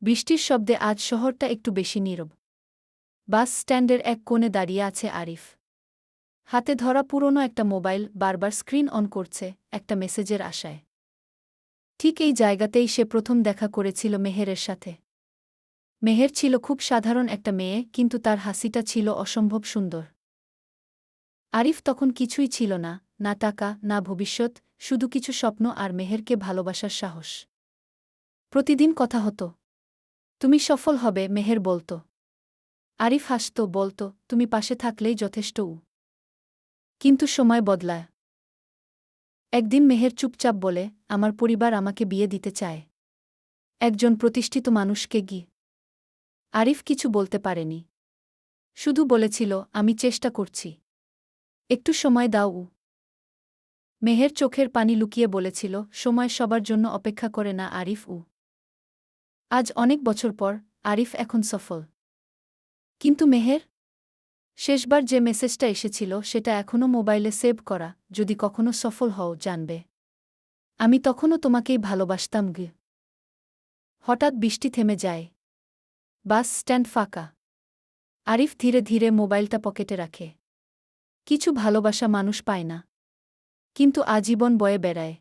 বৃষ্টির শব্দে আজ শহরটা একটু বেশি নীরব। বাস স্ট্যান্ডের এক কোণে দাঁড়িয়ে আছে আরিফ। হাতে ধরা পুরনো একটা মোবাইল বারবার স্ক্রিন অন করছে একটা মেসেজের আশায়। ঠিক এই জায়গাতেই সে প্রথম দেখা করেছিল মেহেরের সাথে। মেহের ছিল খুব সাধারণ একটা মেয়ে, কিন্তু তার হাসিটা ছিল অসম্ভব সুন্দর। আরিফ তখন কিছুই ছিল না, না টাকা, না ভবিষ্যৎ, শুধু কিছু স্বপ্ন আর মেহেরকে ভালোবাসার সাহস। প্রতিদিন কথা হতো। তুমি সফল হবে, মেহের বলত। আরিফ হাসত, বলত, তুমি পাশে থাকলেই যথেষ্ট। কিন্তু সময় বদলায়। একদিন মেহের চুপচাপ বলে, আমার পরিবার আমাকে বিয়ে দিতে চায় একজন প্রতিষ্ঠিত মানুষকে। আরিফ কিছু বলতে পারেনি। শুধু বলেছিল, আমি চেষ্টা করছি, একটু সময় দাও। মেহের চোখের পানি লুকিয়ে বলেছিল, সময় সবার জন্য অপেক্ষা করে না আরিফ। আজ অনেক বছর পর আরিফ এখন সফল। কিন্তু মেহের? শেষবার যে মেসেজটা এসেছিল সেটা এখনও মোবাইলে সেভ করা, যদি কখনো সফল হও জানবে আমি তখনও তোমাকেই ভালোবাসতাম। হঠাৎ বৃষ্টি থেমে যায়। বাস স্ট্যান্ড ফাঁকা। আরিফ ধীরে ধীরে মোবাইলটা পকেটে রাখে। কিছু ভালোবাসা মানুষ পায় না, কিন্তু আজীবন বয়ে বেড়ায়।